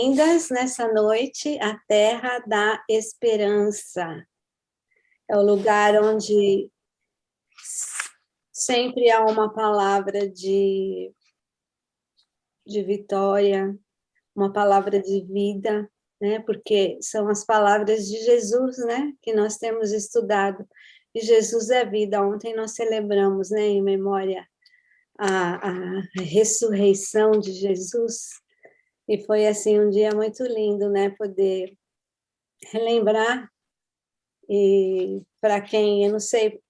Bem-vindas nessa noite à Terra da Esperança. É o lugar onde sempre há uma palavra de vitória, uma palavra de vida, né? Porque são as palavras de Jesus, né? Que nós temos estudado. E Jesus é vida. Ontem nós celebramos, né? Em memória a ressurreição de Jesus. E foi, assim, um dia muito lindo, né? Poder relembrar. E para quem, eu não sei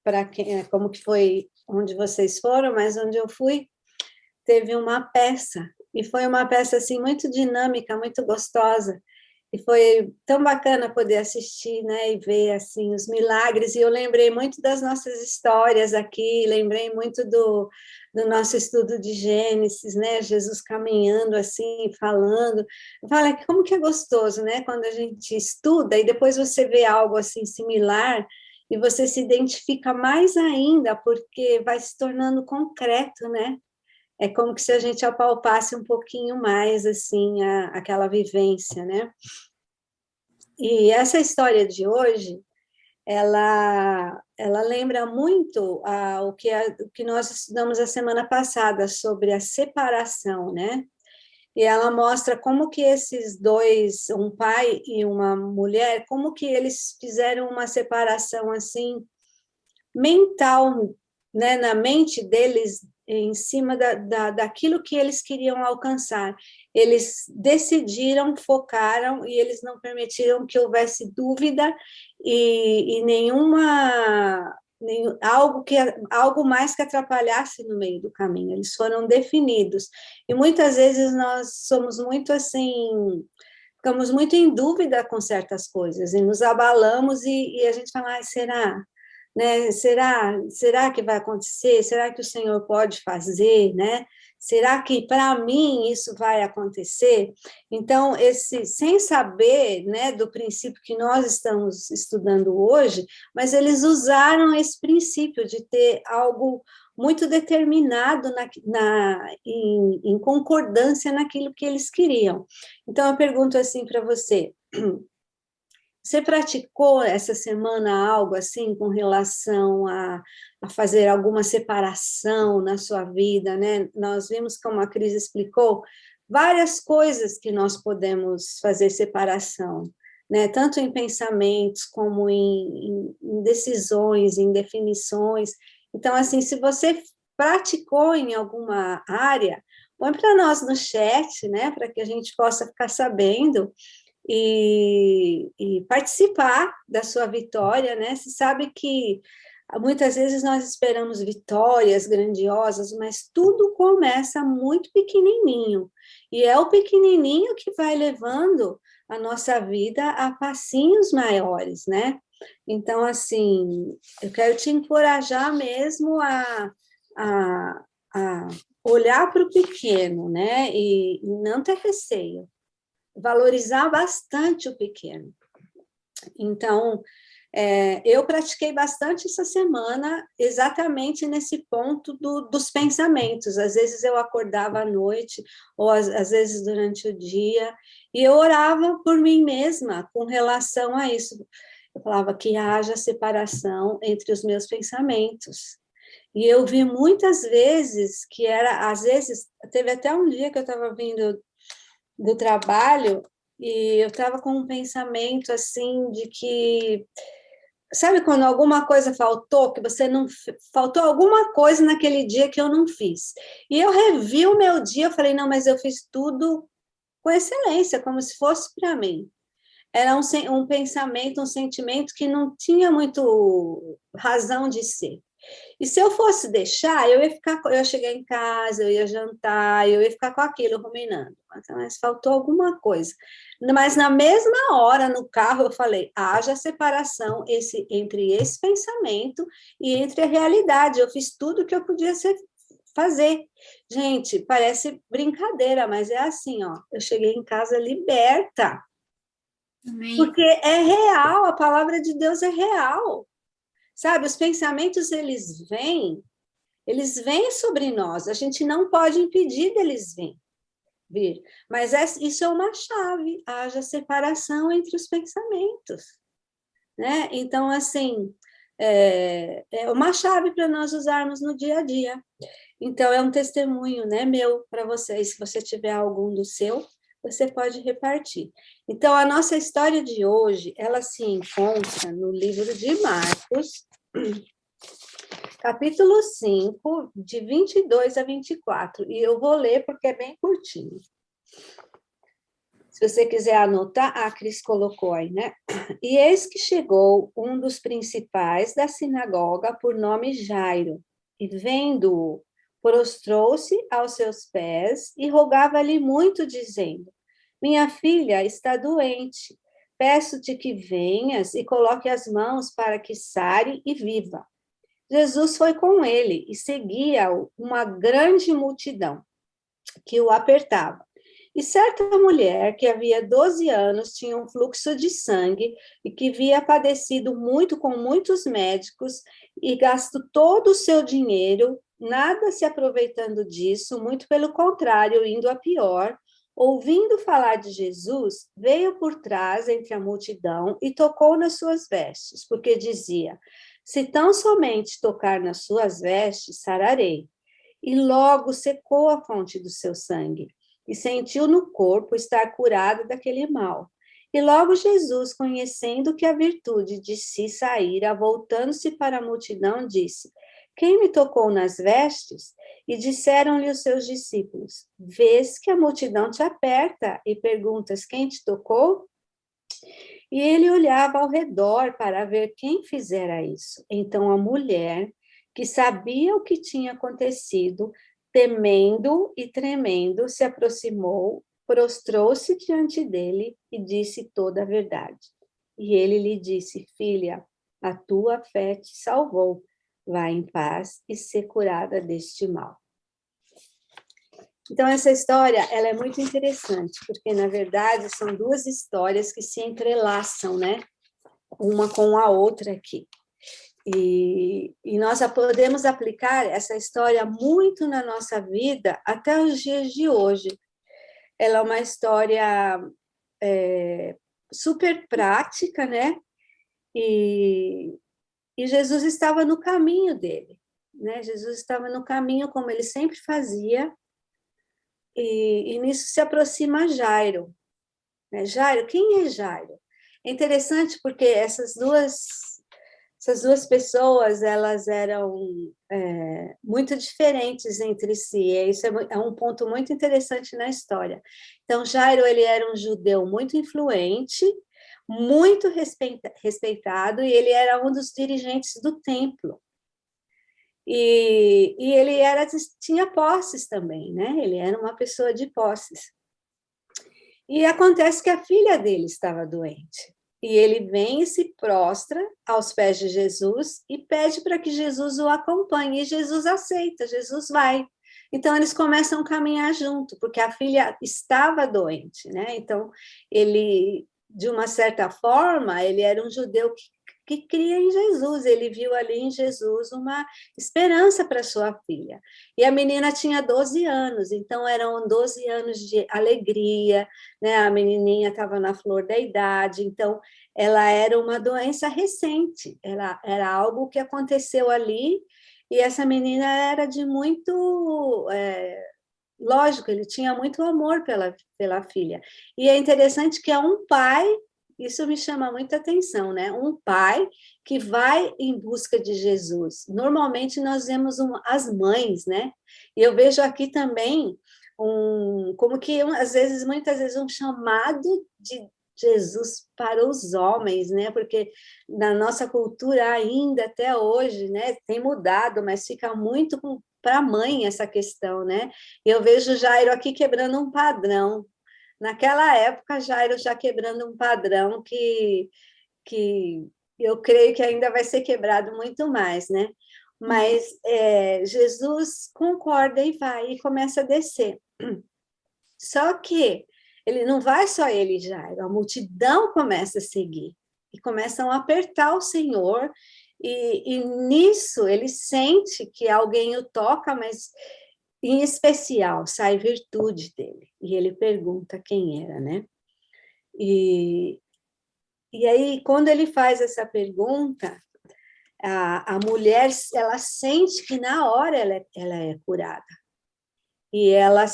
para quem, como que foi onde vocês foram, mas onde eu fui, teve uma peça, e foi uma peça assim muito dinâmica, muito gostosa, e foi tão bacana poder assistir, né, e ver assim os milagres, e eu lembrei muito das nossas histórias aqui, lembrei muito do nosso estudo de Gênesis, né, Jesus caminhando assim, falando, fala que como que é gostoso, né, quando a gente estuda, e depois você vê algo assim similar, e você se identifica mais ainda, porque vai se tornando concreto, né, é como que se a gente apalpasse um pouquinho mais, assim, aquela vivência, né? E essa história de hoje, ela lembra muito o que nós estudamos a semana passada sobre a separação, né? E ela mostra como que esses dois, um pai e uma mulher, como que eles fizeram uma separação, assim, mental, né, na mente deles, em cima daquilo que eles queriam alcançar. Eles decidiram, focaram, e eles não permitiram que houvesse dúvida e algo mais que atrapalhasse no meio do caminho. Eles foram definidos. E muitas vezes nós somos muito assim, ficamos muito em dúvida com certas coisas, e nos abalamos, e a gente fala, será? Né? Será que vai acontecer? Será que o Senhor pode fazer, né? Será que para mim isso vai acontecer? Então, sem saber, né, do princípio que nós estamos estudando hoje, mas eles usaram esse princípio de ter algo muito determinado em concordância naquilo que eles queriam. Então, eu pergunto assim para você, você praticou essa semana algo assim com relação a fazer alguma separação na sua vida, né? Nós vimos, como a Cris explicou, várias coisas que nós podemos fazer separação, né? Tanto em pensamentos como em decisões, em definições. Então, assim, se você praticou em alguma área, põe para nós no chat, né? Para que a gente possa ficar sabendo e participar da sua vitória, né? Você sabe que muitas vezes nós esperamos vitórias grandiosas, mas tudo começa muito pequenininho, e é o pequenininho que vai levando a nossa vida a passinhos maiores, né? Então, assim, eu quero te encorajar mesmo a olhar para o pequeno, né? E não ter receio, valorizar bastante o pequeno. Então, eu pratiquei bastante essa semana, exatamente nesse ponto dos pensamentos. Às vezes eu acordava à noite, ou às vezes durante o dia, e eu orava por mim mesma com relação a isso. Eu falava que haja separação entre os meus pensamentos. E eu vi muitas vezes que às vezes, teve até um dia que eu estava vindo do trabalho, e eu estava com um pensamento assim de que, sabe quando alguma coisa faltou, que você não, faltou alguma coisa naquele dia que eu não fiz. E eu revi o meu dia, eu falei, não, mas eu fiz tudo com excelência, como se fosse para mim. Era um pensamento, um sentimento que não tinha muito razão de ser. E se eu fosse deixar, eu ia chegar em casa, eu ia jantar, eu ia ficar com aquilo ruminando. Mas faltou alguma coisa. Mas na mesma hora, no carro, eu falei, haja separação entre esse pensamento e entre a realidade. Eu fiz tudo o que eu podia fazer. Gente, parece brincadeira, mas é assim, ó. Eu cheguei em casa liberta. Amém. Porque é real, a palavra de Deus é real. Sabe, os pensamentos, eles vêm sobre nós, a gente não pode impedir deles virem. vir. Mas isso é uma chave, haja separação entre os pensamentos, né? Então, assim, é uma chave para nós usarmos no dia a dia. Então, é um testemunho, né, meu para vocês. Se você tiver algum do seu, você pode repartir. Então, a nossa história de hoje, ela se encontra no livro de Marcos, capítulo 5, de 22 a 24. E eu vou ler porque é bem curtinho. Se você quiser anotar, a Cris colocou aí, né? E eis que chegou um dos principais da sinagoga, por nome Jairo, e vendo-o, prostrou-se aos seus pés e rogava-lhe muito, dizendo: Minha filha está doente, peço-te que venhas e coloque as mãos para que sare e viva. Jesus foi com ele e seguia-o uma grande multidão que o apertava. E certa mulher, que havia 12 anos, tinha um fluxo de sangue e que havia padecido muito com muitos médicos e gasto todo o seu dinheiro, nada se aproveitando disso, muito pelo contrário, indo a pior, ouvindo falar de Jesus, veio por trás entre a multidão e tocou nas suas vestes, porque dizia: se tão somente tocar nas suas vestes, sararei. E logo secou a fonte do seu sangue e sentiu no corpo estar curado daquele mal. E logo Jesus, conhecendo que a virtude de si saíra, voltando-se para a multidão, disse: Quem me tocou nas vestes? E disseram-lhe os seus discípulos: Vês que a multidão te aperta e perguntas: Quem te tocou? E ele olhava ao redor para ver quem fizera isso. Então a mulher, que sabia o que tinha acontecido, temendo e tremendo, se aproximou, prostrou-se diante dele e disse toda a verdade. E ele lhe disse: Filha, a tua fé te salvou. Vá em paz e ser curada deste mal. Então, essa história, ela é muito interessante, porque, na verdade, são duas histórias que se entrelaçam, né? Uma com a outra aqui. E nós podemos aplicar essa história muito na nossa vida até os dias de hoje. Ela é uma história super prática, né? E Jesus estava no caminho dele, né? Jesus estava no caminho como ele sempre fazia, e nisso se aproxima Jairo. Né? Jairo, quem é Jairo? É interessante porque essas duas pessoas, elas eram muito diferentes entre si. Isso é um ponto muito interessante na história. Então, Jairo, ele era um judeu muito influente, muito respeitado, e ele era um dos dirigentes do templo. E ele tinha posses também, né? Ele era uma pessoa de posses. E acontece que a filha dele estava doente. E ele vem e se prostra aos pés de Jesus e pede para que Jesus o acompanhe. E Jesus aceita, Jesus vai. Então, eles começam a caminhar junto, porque a filha estava doente, né? Então, ele, de uma certa forma, ele era um judeu que cria em Jesus, ele viu ali em Jesus uma esperança para sua filha. E a menina tinha 12 anos, então eram 12 anos de alegria, né? A menininha estava na flor da idade, então ela era uma doença recente, era algo que aconteceu ali, e essa menina era de muito... lógico, ele tinha muito amor pela filha. E é interessante que é um pai, isso me chama muita atenção, né? Um pai que vai em busca de Jesus. Normalmente nós vemos as mães, né? E eu vejo aqui também como que muitas vezes um chamado de Jesus para os homens, né? Porque na nossa cultura ainda até hoje, né, tem mudado, mas fica muito para a mãe essa questão, né? Eu vejo Jairo aqui quebrando um padrão. Naquela época, Jairo já quebrando um padrão que eu creio que ainda vai ser quebrado muito mais, né? Mas Jesus concorda e vai, e começa a descer. Só que ele não vai só ele, Jairo, a multidão começa a seguir, e começam a apertar o Senhor, e nisso ele sente que alguém o toca, mas em especial, sai virtude dele. E ele pergunta quem era, né? E aí, quando ele faz essa pergunta, a mulher, ela sente que na hora ela é curada. E ela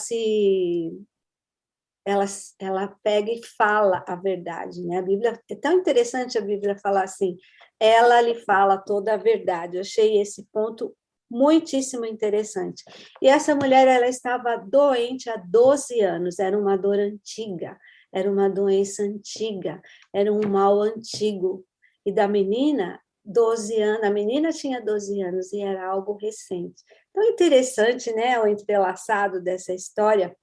pega e fala a verdade, né? A Bíblia, é tão interessante a Bíblia falar assim, ela lhe fala toda a verdade. Eu achei esse ponto muitíssimo interessante. E essa mulher, ela estava doente há 12 anos, era uma dor antiga, era uma doença antiga, era um mal antigo. E da menina, 12 anos, a menina tinha 12 anos e era algo recente. Então, interessante, né, o entrelaçado dessa história.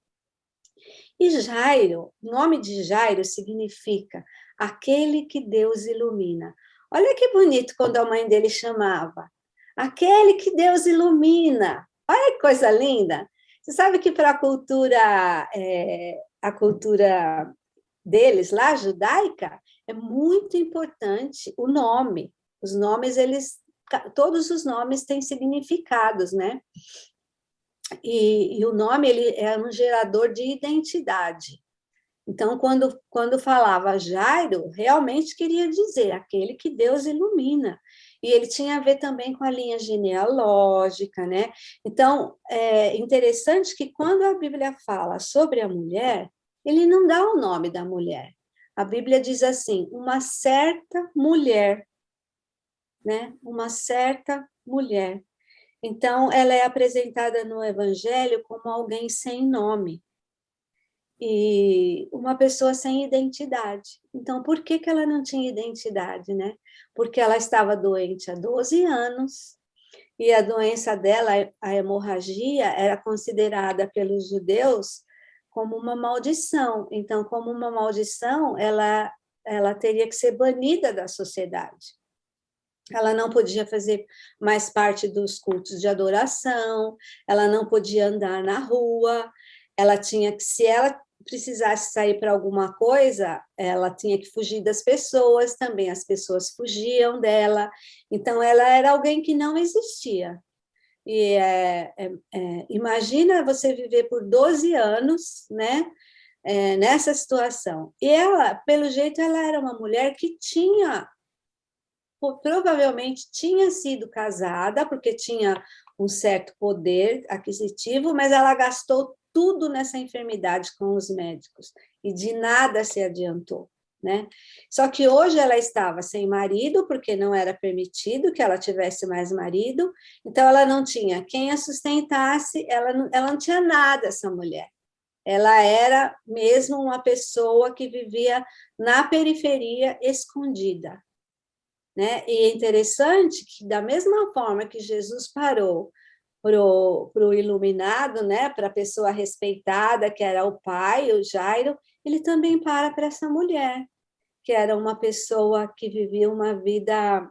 E Jairo, o nome de Jairo significa aquele que Deus ilumina. Olha que bonito quando a mãe dele chamava. Aquele que Deus ilumina. Olha que coisa linda. Você sabe que para a cultura deles lá, judaica, é muito importante o nome. Os nomes, todos os nomes têm significados, né? E o nome ele é um gerador de identidade. Então, quando falava Jairo, realmente queria dizer aquele que Deus ilumina. E ele tinha a ver também com a linha genealógica, né? Então, é interessante que quando a Bíblia fala sobre a mulher, ele não dá o nome da mulher. A Bíblia diz assim, uma certa mulher, né? Uma certa mulher. Então, ela é apresentada no Evangelho como alguém sem nome e uma pessoa sem identidade. Então, por que ela não tinha identidade, né? Porque ela estava doente há 12 anos e a doença dela, a hemorragia, era considerada pelos judeus como uma maldição. Então, como uma maldição, ela teria que ser banida da sociedade. Ela não podia fazer mais parte dos cultos de adoração, ela não podia andar na rua, ela tinha que, se ela precisasse sair para alguma coisa, ela tinha que fugir das pessoas, também as pessoas fugiam dela, então ela era alguém que não existia. E imagina você viver por 12 anos, né, nessa situação. E ela, pelo jeito, ela era uma mulher que provavelmente tinha sido casada, porque tinha um certo poder aquisitivo, mas ela gastou tudo nessa enfermidade com os médicos e de nada se adiantou, né? Só que hoje ela estava sem marido, porque não era permitido que ela tivesse mais marido, então ela não tinha quem a sustentasse, ela não tinha nada, essa mulher. Ela era mesmo uma pessoa que vivia na periferia, escondida, né? E é interessante que, da mesma forma que Jesus parou para o iluminado, né? Para a pessoa respeitada, que era o pai, o Jairo, ele também para essa mulher, que era uma pessoa que vivia uma vida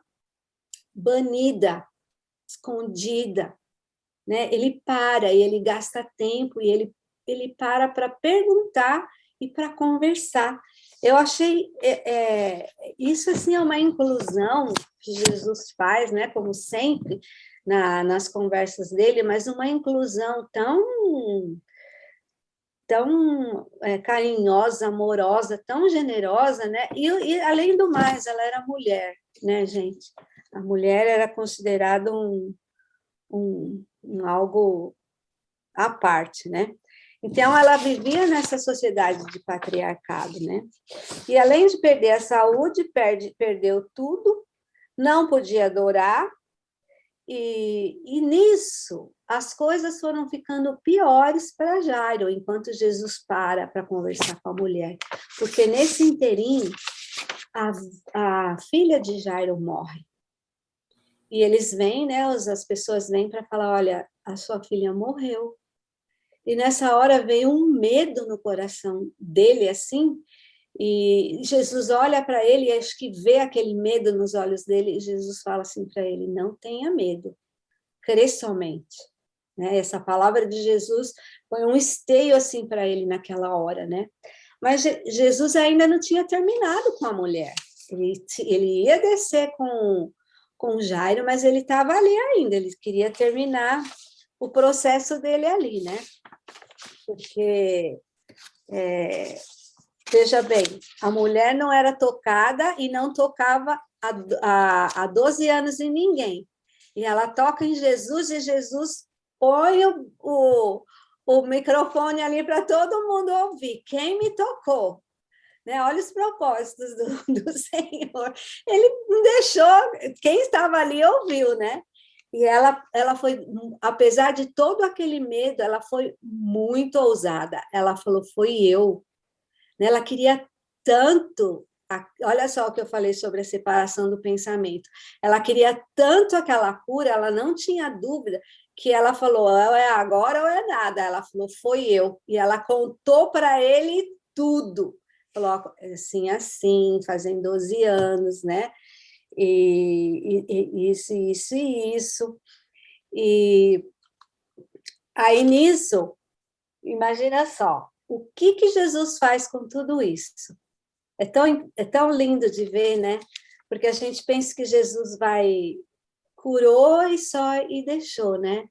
banida, escondida, né? Ele para e ele gasta tempo e ele para perguntar e para conversar. Eu achei isso assim é uma inclusão que Jesus faz, né? Como sempre nas conversas dele, mas uma inclusão tão carinhosa, amorosa, tão generosa, né? E além do mais, ela era mulher, né, gente? A mulher era considerada um algo à parte, né? Então, ela vivia nessa sociedade de patriarcado, né? E além de perder a saúde, perdeu tudo, não podia adorar, e nisso as coisas foram ficando piores para Jairo, enquanto Jesus para conversar com a mulher, porque nesse interim a filha de Jairo morre. E eles vêm, né? As pessoas vêm para falar: olha, a sua filha morreu. E nessa hora veio um medo no coração dele, assim, e Jesus olha para ele e acho que vê aquele medo nos olhos dele, e Jesus fala assim para ele: não tenha medo, crê somente. Né? Essa palavra de Jesus foi um esteio assim para ele naquela hora, né? Mas Jesus ainda não tinha terminado com a mulher. Ele ia descer com Jairo, mas ele estava ali ainda, ele queria terminar o processo dele ali, né? Porque, veja bem, a mulher não era tocada e não tocava há 12 anos em ninguém. E ela toca em Jesus e Jesus põe o microfone ali para todo mundo ouvir. Quem me tocou? Né? Olha os propósitos do Senhor. Ele não deixou, quem estava ali ouviu, né? E ela foi, apesar de todo aquele medo, ela foi muito ousada. Ela falou, foi eu. Ela queria tanto, olha só o que eu falei sobre a separação do pensamento. Ela queria tanto aquela cura, ela não tinha dúvida, que ela falou, ou é agora ou é nada. Ela falou, foi eu. E ela contou para ele tudo. Falou, assim, fazem 12 anos, né? E isso, isso e isso. E aí, nisso, imagina só, o que Jesus faz com tudo isso? É tão lindo de ver, né? Porque a gente pensa que Jesus curou e deixou, né?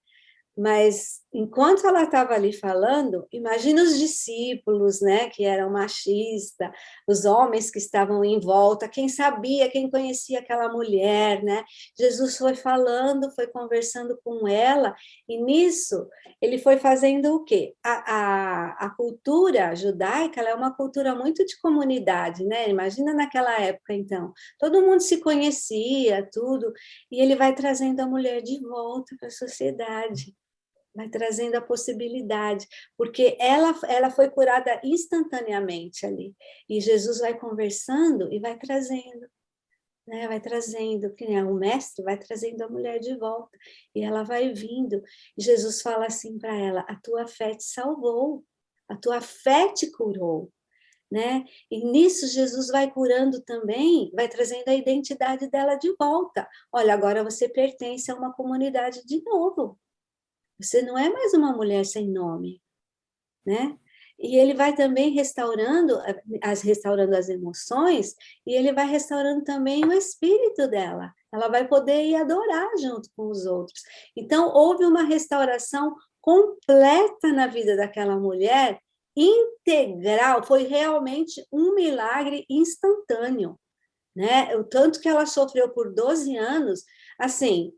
Mas, enquanto ela estava ali falando, imagina os discípulos, né, que eram machistas, os homens que estavam em volta, quem sabia, quem conhecia aquela mulher, né? Jesus foi falando, foi conversando com ela, e nisso ele foi fazendo o quê? A cultura judaica, ela é uma cultura muito de comunidade, né? Imagina naquela época, então. Todo mundo se conhecia, tudo, e ele vai trazendo a mulher de volta para a sociedade. Vai trazendo a possibilidade, porque ela foi curada instantaneamente ali, e Jesus vai conversando e vai trazendo, né? Vai trazendo, que nem o mestre vai trazendo a mulher de volta, e ela vai vindo, e Jesus fala assim para ela, a tua fé te salvou, a tua fé te curou, né? E nisso Jesus vai curando também, vai trazendo a identidade dela de volta, olha, agora você pertence a uma comunidade de novo, você não é mais uma mulher sem nome, né? E ele vai também restaurando as emoções, e ele vai restaurando também o espírito dela. Ela vai poder ir adorar junto com os outros. Então, houve uma restauração completa na vida daquela mulher, integral, foi realmente um milagre instantâneo, né? O tanto que ela sofreu por 12 anos, assim,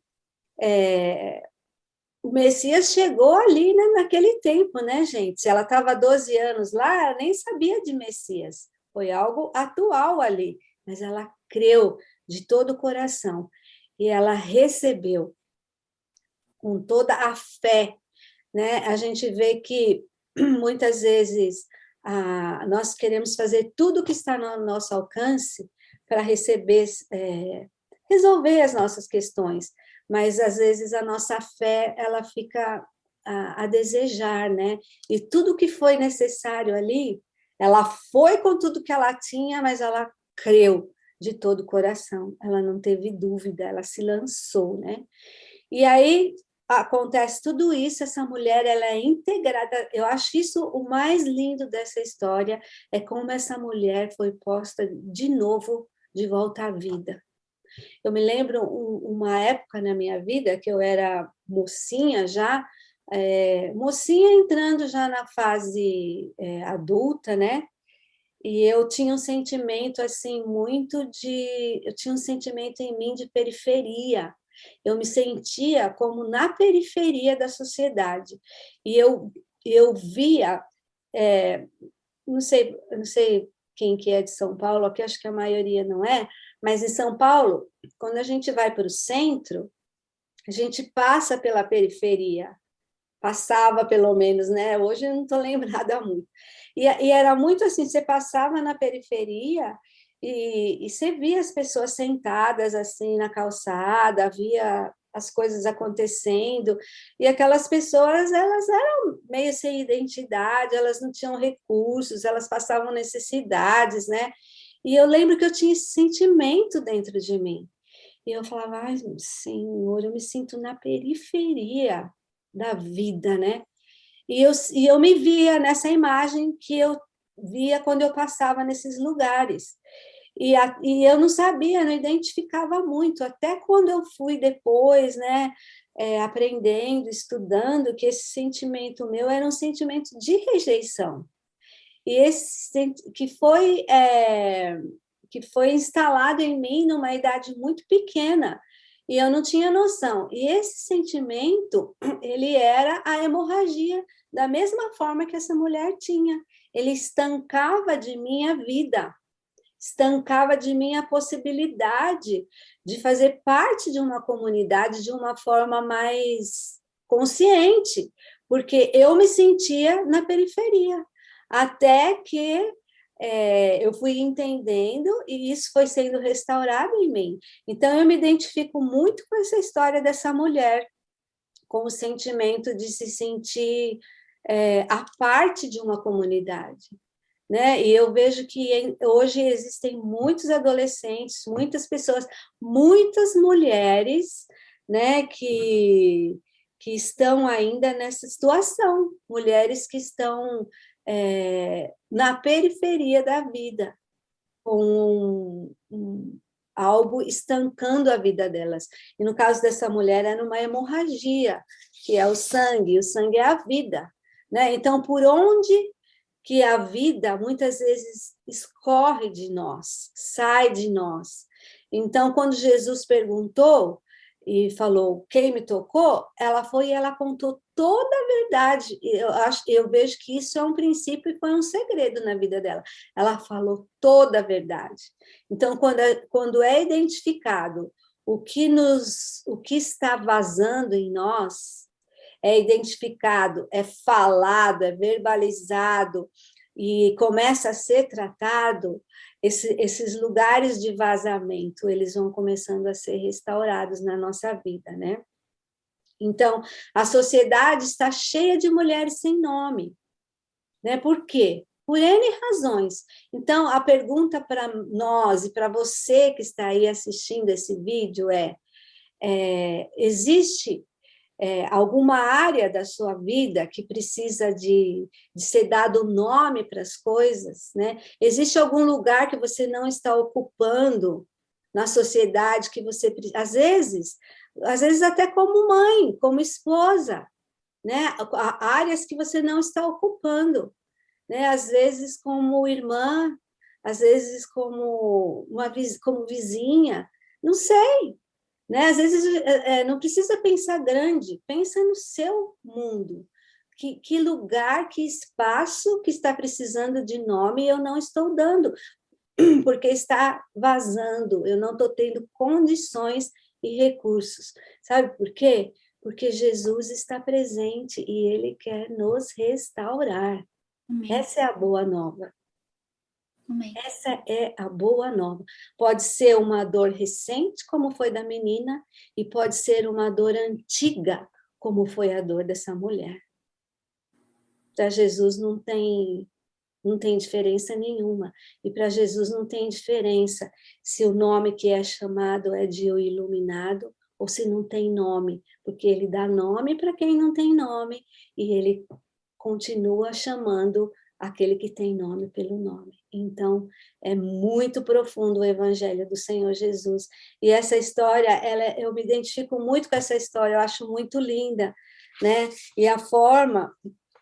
o Messias chegou ali, né, naquele tempo, né, gente? Se ela estava 12 anos lá, ela nem sabia de Messias. Foi algo atual ali, mas ela creu de todo o coração e ela recebeu com toda a fé, né? A gente vê que muitas vezes nós queremos fazer tudo o que está no nosso alcance para resolver as nossas questões, mas às vezes a nossa fé ela fica a desejar, né? E tudo que foi necessário ali, ela foi com tudo que ela tinha, mas ela creu de todo o coração, ela não teve dúvida, ela se lançou, né? E aí acontece tudo isso, essa mulher ela é integrada, eu acho isso o mais lindo dessa história, é como essa mulher foi posta de novo, de volta à vida. Eu me lembro uma época na minha vida que eu era mocinha já, mocinha entrando já na fase adulta, né? E eu tinha um sentimento assim eu tinha um sentimento em mim de periferia. Eu me sentia como na periferia da sociedade. E eu via, não sei quem que é de São Paulo, aqui acho que a maioria não é, mas em São Paulo, quando a gente vai para o centro, a gente passa pela periferia, passava pelo menos, né? Hoje eu não estou lembrada muito. E era muito assim, você passava na periferia e você via as pessoas sentadas assim na calçada, via as coisas acontecendo, e aquelas pessoas, elas eram meio sem identidade, elas não tinham recursos, elas passavam necessidades, né? E eu lembro que eu tinha esse sentimento dentro de mim. E eu falava, ai, Senhor, eu me sinto na periferia da vida, né? E eu me via nessa imagem que eu via quando eu passava nesses lugares. E eu não sabia, não identificava muito, até quando eu fui depois, né, aprendendo, estudando, que esse sentimento meu era um sentimento de rejeição. E que foi instalado em mim numa idade muito pequena, e eu não tinha noção. E esse sentimento, ele era a hemorragia, da mesma forma que essa mulher tinha. Ele estancava de mim a vida, estancava de mim a possibilidade de fazer parte de uma comunidade de uma forma mais consciente, porque eu me sentia na periferia, até que eu fui entendendo e isso foi sendo restaurado em mim. Então, eu me identifico muito com essa história dessa mulher, com o sentimento de se sentir a parte de uma comunidade, né? E eu vejo que hoje existem muitos adolescentes, muitas pessoas, muitas mulheres, né, que estão ainda nessa situação, mulheres que estão na periferia da vida, com algo estancando a vida delas. E no caso dessa mulher, era uma hemorragia, que é o sangue é a vida, né? Então, por onde que a vida muitas vezes escorre de nós, sai de nós. Então, quando Jesus perguntou e falou quem me tocou, ela foi e ela contou toda a verdade. Eu vejo que isso é um princípio e foi um segredo na vida dela. Ela falou toda a verdade. Então, quando é identificado o que está vazando em nós, é identificado, é falado, é verbalizado e começa a ser tratado, esses lugares de vazamento, eles vão começando a ser restaurados na nossa vida, né? Então, a sociedade está cheia de mulheres sem nome, né? Por quê? Por N razões. Então, a pergunta para nós e para você que está aí assistindo esse vídeo existe alguma área da sua vida que precisa de ser dado nome para as coisas, né? Existe algum lugar que você não está ocupando na sociedade que você, às vezes até como mãe, como esposa, né? Áreas que você não está ocupando, né? Às vezes como irmã, às vezes como vizinha, não sei, né? Às vezes não precisa pensar grande, pensa no seu mundo. Que lugar, que espaço que está precisando de nome eu não estou dando, porque está vazando, eu não estou tendo condições e recursos. Sabe por quê? Porque Jesus está presente e Ele quer nos restaurar. Amém. Essa é a boa nova. Amém. Essa é a boa nova. Pode ser uma dor recente, como foi da menina, e pode ser uma dor antiga, como foi a dor dessa mulher. Para Jesus não tem diferença nenhuma. E para Jesus não tem diferença se o nome que é chamado é de o iluminado ou se não tem nome, porque ele dá nome para quem não tem nome e ele continua chamando aquele que tem nome pelo nome. Então, é muito profundo o evangelho do Senhor Jesus. E essa história, eu me identifico muito com essa história, eu acho muito linda, né? E a forma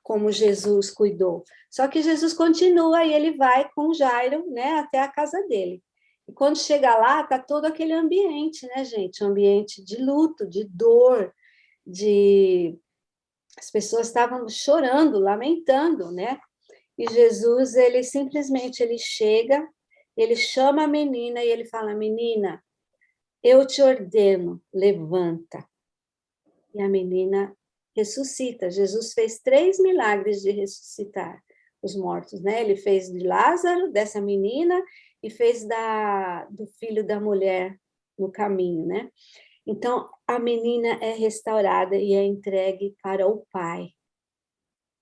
como Jesus cuidou. Só que Jesus continua e ele vai com Jairo, né, até a casa dele. E quando chega lá, tá todo aquele ambiente, né, gente? Um ambiente de luto, de dor, as pessoas estavam chorando, lamentando, né? E Jesus, ele simplesmente ele chega, ele chama a menina e ele fala: menina, eu te ordeno, levanta. E a menina ressuscita. Jesus fez 3 milagres de ressuscitar os mortos, né? Ele fez de Lázaro, dessa menina, e fez do filho da mulher no caminho, né? Então, a menina é restaurada e é entregue para o Pai,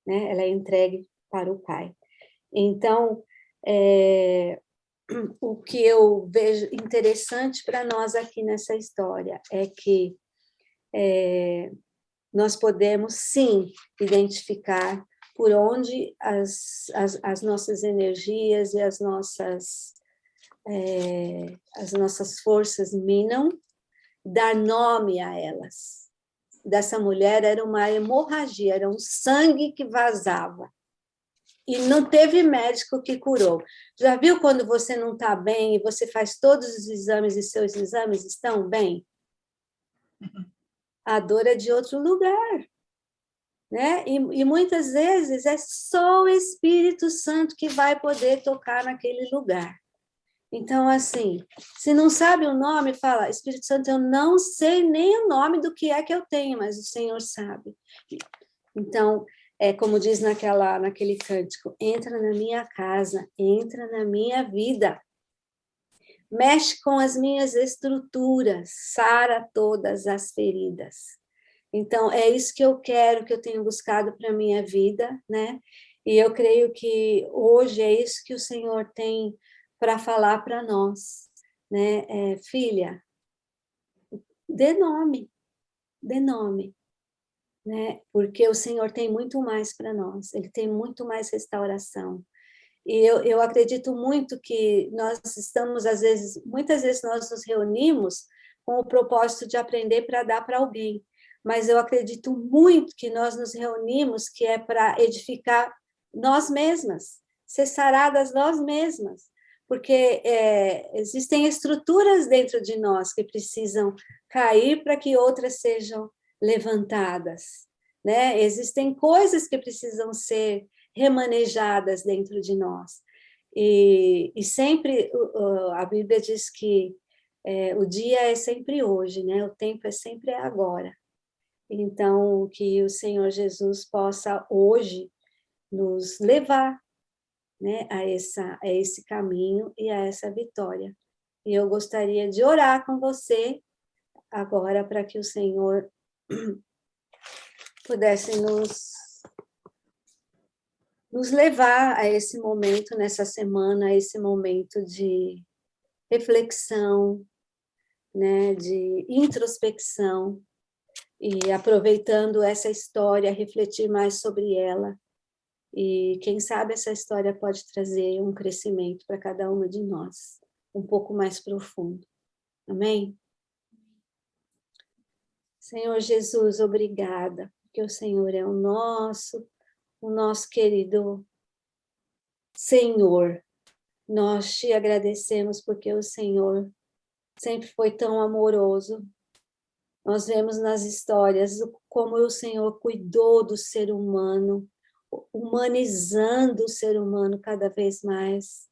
né? Ela é entregue para o Pai. Então, o que eu vejo interessante para nós aqui nessa história é que nós podemos, sim, identificar por onde as nossas energias e as nossas as nossas forças minam, dar nome a elas. Dessa mulher era uma hemorragia, era um sangue que vazava. E não teve médico que curou. Já viu quando você não está bem e você faz todos os exames e seus exames estão bem? A dor é de outro lugar. Né? E muitas vezes é só o Espírito Santo que vai poder tocar naquele lugar. Então, assim, se não sabe o nome, fala, Espírito Santo, eu não sei nem o nome do que é que eu tenho, mas o Senhor sabe. Então, como diz naquele cântico, entra na minha casa, entra na minha vida, mexe com as minhas estruturas, sara todas as feridas. Então, é isso que eu quero, que eu tenho buscado para a minha vida, né? E eu creio que hoje é isso que o Senhor tem para falar para nós, né? Filha, dê nome, né? Porque o Senhor tem muito mais para nós, Ele tem muito mais restauração. E eu acredito muito que nós estamos, muitas vezes nós nos reunimos com o propósito de aprender para dar para alguém, mas eu acredito muito que nós nos reunimos que é para edificar nós mesmas, ser saradas nós mesmas, porque existem estruturas dentro de nós que precisam cair para que outras sejam levantadas, né? Existem coisas que precisam ser remanejadas dentro de nós. E sempre a Bíblia diz que o dia é sempre hoje, né? O tempo é sempre agora. Então, que o Senhor Jesus possa hoje nos levar, né, a esse caminho e a essa vitória. E eu gostaria de orar com você agora para que o Senhor pudesse nos levar a esse momento, nessa semana, a esse momento de reflexão, né, de introspecção, e aproveitando essa história, refletir mais sobre ela, e quem sabe essa história pode trazer um crescimento para cada uma de nós, um pouco mais profundo. Amém? Senhor Jesus, obrigada, porque o Senhor é o nosso querido Senhor. Nós te agradecemos porque o Senhor sempre foi tão amoroso. Nós vemos nas histórias como o Senhor cuidou do ser humano, humanizando o ser humano cada vez mais.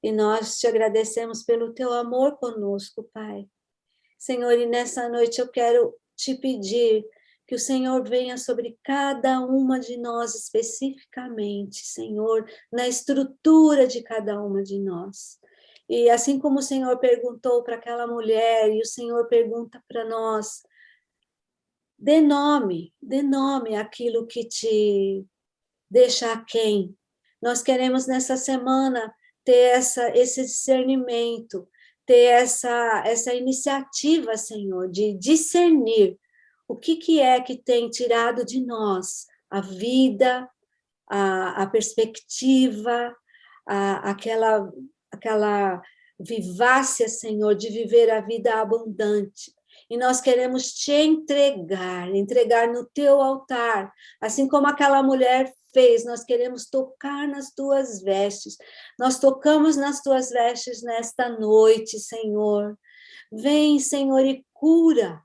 E nós te agradecemos pelo teu amor conosco, Pai. Senhor, e nessa noite eu quero te pedir que o Senhor venha sobre cada uma de nós especificamente, Senhor, na estrutura de cada uma de nós. E assim como o Senhor perguntou para aquela mulher, e o Senhor pergunta para nós, dê nome àquilo que te deixa aquém. Nós queremos nessa semana ter esse discernimento, ter essa iniciativa, Senhor, de discernir o que é que tem tirado de nós a vida, a perspectiva, aquela vivácia, Senhor, de viver a vida abundante. E nós queremos te entregar no teu altar, assim como aquela mulher fez, nós queremos tocar nas tuas vestes. Nós tocamos nas tuas vestes nesta noite, Senhor. Vem, Senhor, e cura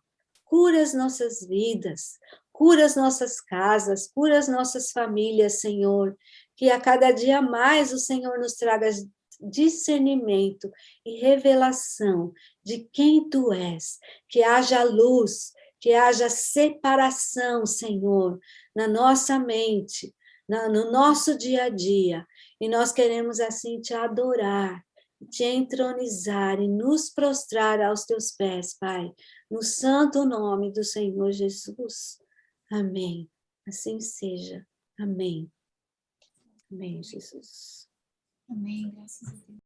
as nossas vidas, cura as nossas casas, cura as nossas famílias, Senhor. Que a cada dia mais o Senhor nos traga discernimento e revelação de quem tu és, que haja luz, que haja separação, Senhor, na nossa mente, no nosso dia a dia, e nós queremos assim te adorar, te entronizar e nos prostrar aos teus pés, Pai, no santo nome do Senhor Jesus. Amém. Assim seja. Amém. Amém, Jesus. Amém, graças a Deus.